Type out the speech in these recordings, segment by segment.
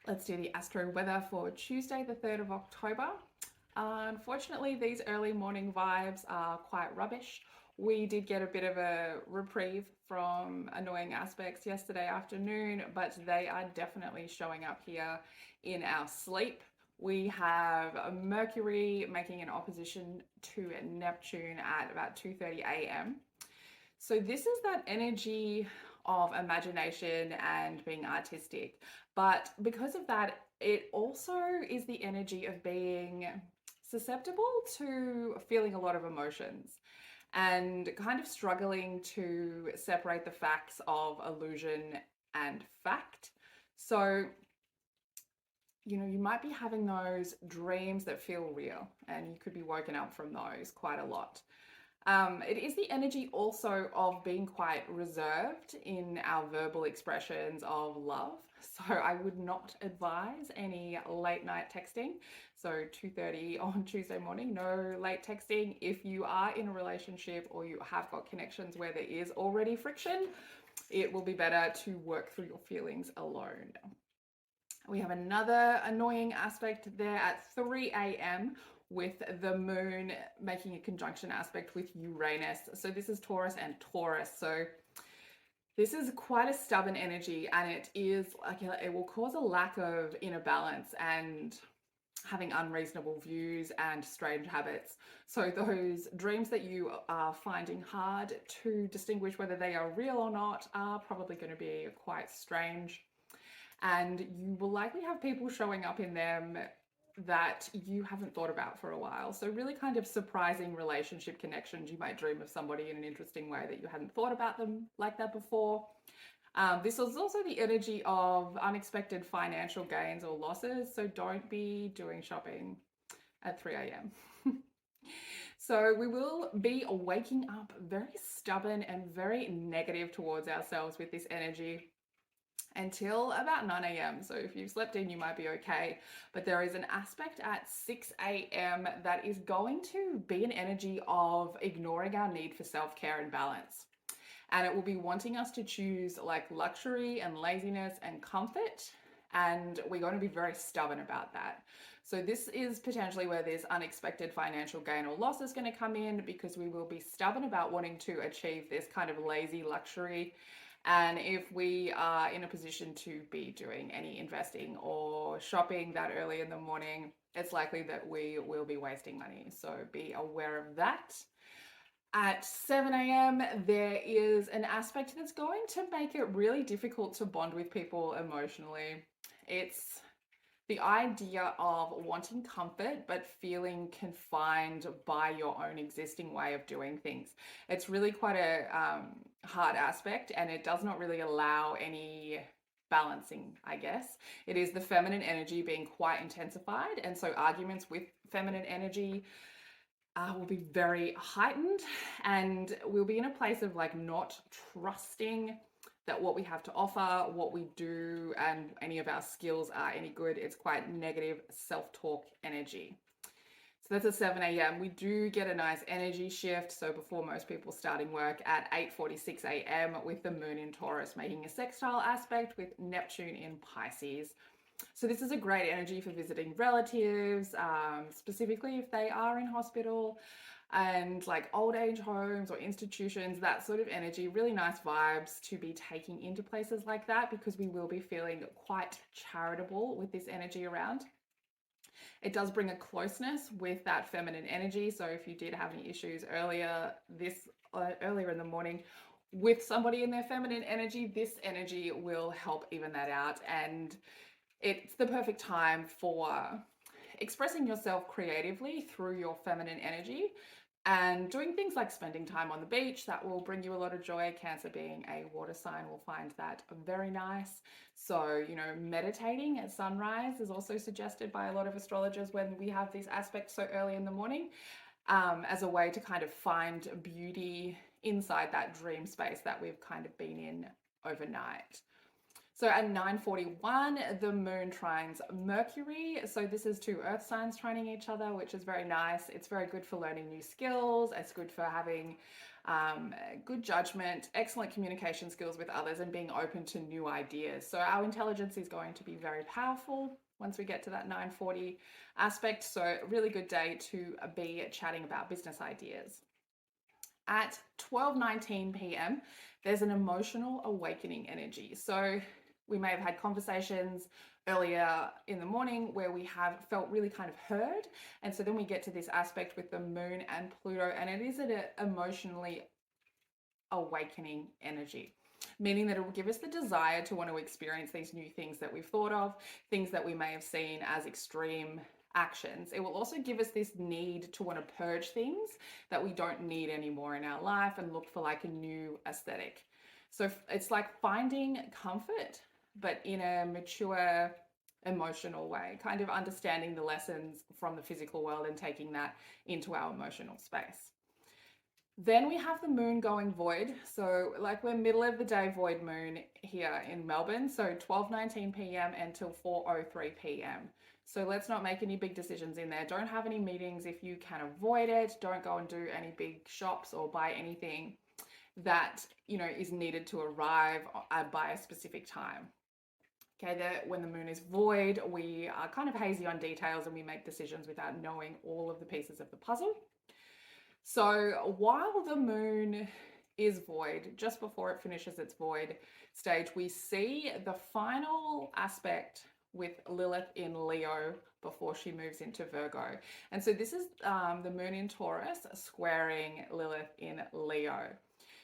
Let's do the astro weather for Tuesday, the 3rd of October. Unfortunately, these early morning vibes are quite rubbish. We did get a bit of a reprieve from annoying aspects yesterday afternoon, but they are definitely showing up here in our sleep. We have Mercury making an opposition to Neptune at about 2:30 a.m. So this is that energy of imagination and being artistic. But because of that, it also is the energy of being susceptible to feeling a lot of emotions and kind of struggling to separate the facts of illusion and fact. So, you might be having those dreams that feel real, and you could be woken up from those quite a lot. It is the energy also of being quite reserved in our verbal expressions of love. So I would not advise any late night texting. So 2:30 on Tuesday morning, no late texting. If you are in a relationship or you have got connections where there is already friction, it will be better to work through your feelings alone. We have another annoying aspect there at 3 a.m. with the moon making a conjunction aspect with Uranus. So this is Taurus and Taurus. So this is quite a stubborn energy, and it is like it will cause a lack of inner balance and having unreasonable views and strange habits. So those dreams that you are finding hard to distinguish whether they are real or not are probably going to be quite strange, and you will likely have people showing up in them that you haven't thought about for a while. So really kind of surprising relationship connections. You might dream of somebody in an interesting way that you hadn't thought about them like that before. This is also the energy of unexpected financial gains or losses. So don't be doing shopping at 3 a.m. So we will be waking up very stubborn and very negative towards ourselves with this energy until about 9 a.m. So if you've slept in, you might be okay. But there is an aspect at 6 a.m. that is going to be an energy of ignoring our need for self-care and balance. And it will be wanting us to choose like luxury and laziness and comfort. And we're going to be very stubborn about that. So this is potentially where this unexpected financial gain or loss is going to come in, because we will be stubborn about wanting to achieve this kind of lazy luxury. And if we are in a position to be doing any investing or shopping that early in the morning, it's likely that we will be wasting money. So be aware of that. At 7 a.m., there is an aspect that's going to make it really difficult to bond with people emotionally. It's the idea of wanting comfort but feeling confined by your own existing way of doing things. It's really quite a hard aspect, and it does not really allow any balancing, I guess. It is the feminine energy being quite intensified, and so arguments with feminine energy will be very heightened, and we'll be in a place of like not trusting that what we have to offer, what we do, and any of our skills are any good. It's quite negative self-talk energy. So that's at 7 a.m. We do get a nice energy shift. So before most people starting work at 8:46 a.m. with the moon in Taurus making a sextile aspect with Neptune in Pisces. So this is a great energy for visiting relatives, specifically if they are in hospital and like old age homes or institutions, that sort of energy. Really nice vibes to be taking into places like that, because we will be feeling quite charitable with this energy around. It does bring a closeness with that feminine energy. So if you did have any issues earlier in the morning with somebody in their feminine energy, this energy will help even that out. And it's the perfect time for expressing yourself creatively through your feminine energy and doing things like spending time on the beach. That will bring you a lot of joy. Cancer being a water sign will find that very nice. So, meditating at sunrise is also suggested by a lot of astrologers when we have these aspects so early in the morning, as a way to kind of find beauty inside that dream space that we've kind of been in overnight. So at 9:41, the moon trines Mercury. So this is two earth signs trining each other, which is very nice. It's very good for learning new skills. It's good for having good judgment, excellent communication skills with others, and being open to new ideas. So our intelligence is going to be very powerful once we get to that 9:40 aspect. So really good day to be chatting about business ideas. At 12:19 p.m., there's an emotional awakening energy. So we may have had conversations earlier in the morning where we have felt really kind of heard. And so then we get to this aspect with the moon and Pluto, and it is an emotionally awakening energy, meaning that it will give us the desire to want to experience these new things that we've thought of, things that we may have seen as extreme actions. It will also give us this need to want to purge things that we don't need anymore in our life and look for like a new aesthetic. So it's like finding comfort, but in a mature, emotional way, kind of understanding the lessons from the physical world and taking that into our emotional space. Then we have the moon going void. So like we're middle of the day void moon here in Melbourne. So 12:19 p.m. until 4:03 p.m. So let's not make any big decisions in there. Don't have any meetings if you can avoid it. Don't go and do any big shops or buy anything that, you know, is needed to arrive by a specific time. Okay, when the moon is void, we are kind of hazy on details and we make decisions without knowing all of the pieces of the puzzle. So while the moon is void, just before it finishes its void stage, we see the final aspect with Lilith in Leo before she moves into Virgo. And so this is the moon in Taurus squaring Lilith in Leo.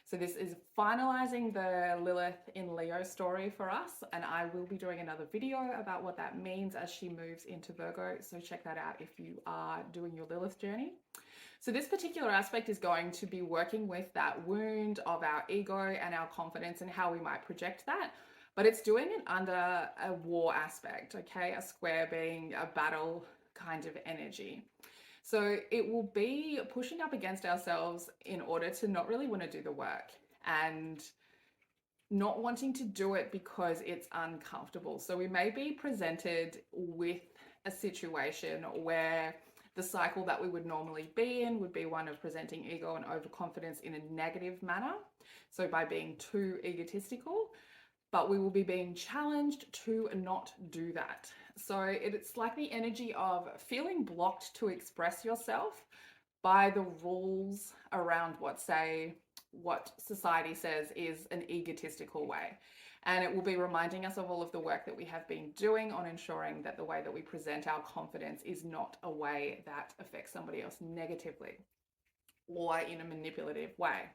So this is finalizing the Lilith in Leo story for us, and I will be doing another video about what that means as she moves into Virgo. So check that out if you are doing your Lilith journey. So this particular aspect is going to be working with that wound of our ego and our confidence and how we might project that. But it's doing it under a war aspect, okay? A square being a battle kind of energy. So it will be pushing up against ourselves in order to not really want to do the work and not wanting to do it because it's uncomfortable. So we may be presented with a situation where the cycle that we would normally be in would be one of presenting ego and overconfidence in a negative manner. So by being too egotistical, but we will be being challenged to not do that. So it's like the energy of feeling blocked to express yourself by the rules around what society says is an egotistical way. And it will be reminding us of all of the work that we have been doing on ensuring that the way that we present our confidence is not a way that affects somebody else negatively or in a manipulative way.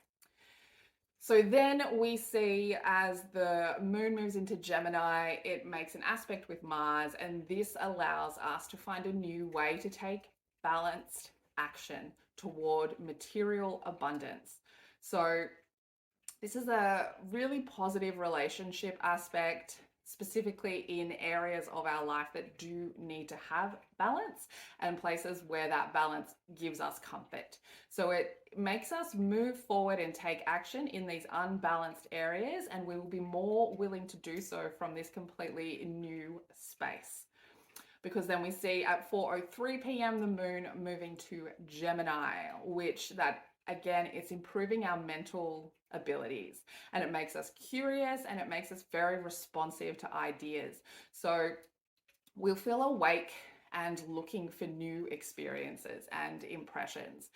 So then we see as the moon moves into Gemini, it makes an aspect with Mars, and this allows us to find a new way to take balanced action toward material abundance. So this is a really positive relationship aspect, specifically in areas of our life that do need to have balance and places where that balance gives us comfort. So it makes us move forward and take action in these unbalanced areas, and we will be more willing to do so from this completely new space. Because then we see at 4:03 p.m. the moon moving to Gemini, which that again, it's improving our mental abilities, and it makes us curious and it makes us very responsive to ideas. So we'll feel awake and looking for new experiences and impressions.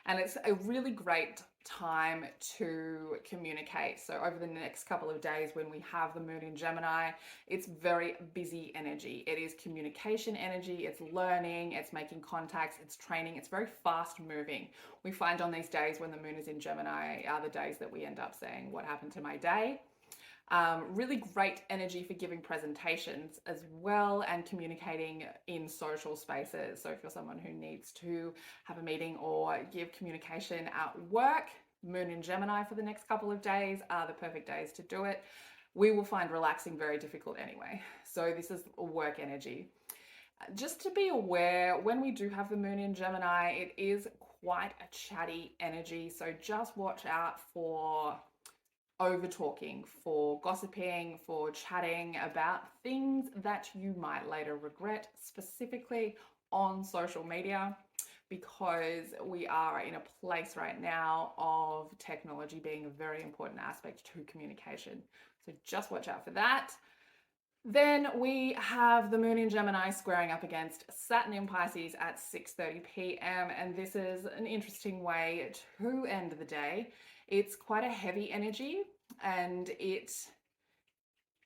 And it's a really great time to communicate. So over the next couple of days when we have the moon in Gemini, it's very busy energy. It is communication energy, it's learning, it's making contacts, it's training, it's very fast moving. We find on these days when the moon is in Gemini are the days that we end up saying, what happened to my day? Really great energy for giving presentations as well and communicating in social spaces. So if you're someone who needs to have a meeting or give communication at work, moon in Gemini for the next couple of days are the perfect days to do it. We will find relaxing very difficult anyway. So this is work energy. Just to be aware, when we do have the moon in Gemini, it is quite a chatty energy. So just watch out for over talking, for gossiping, for chatting about things that you might later regret, specifically on social media. because we are in a place right now of technology being a very important aspect to communication. So just watch out for that. Then we have the moon in Gemini squaring up against Saturn in Pisces at 6:30 p.m. And this is an interesting way to end the day. It's quite a heavy energy, and it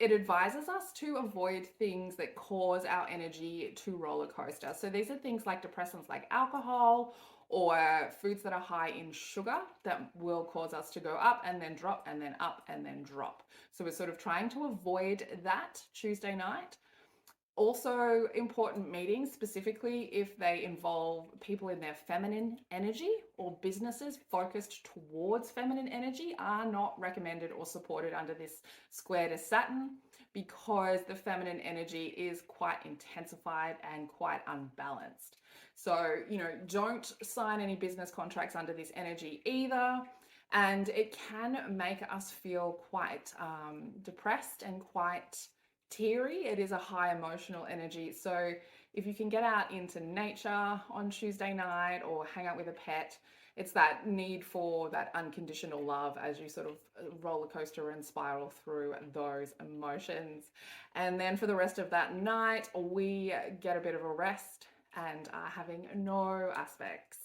advises us to avoid things that cause our energy to roller coaster. So these are things like depressants like alcohol or foods that are high in sugar that will cause us to go up and then drop and then up and then drop. So we're sort of trying to avoid that Tuesday night. Also, important meetings, specifically if they involve people in their feminine energy or businesses focused towards feminine energy, are not recommended or supported under this square to Saturn, because the feminine energy is quite intensified and quite unbalanced. So, don't sign any business contracts under this energy either. And it can make us feel quite depressed and quite teary. It is a high emotional energy. So if you can get out into nature on Tuesday night or hang out with a pet, it's that need for that unconditional love as you sort of roller coaster and spiral through those emotions. And then for the rest of that night, we get a bit of a rest and are having no aspects.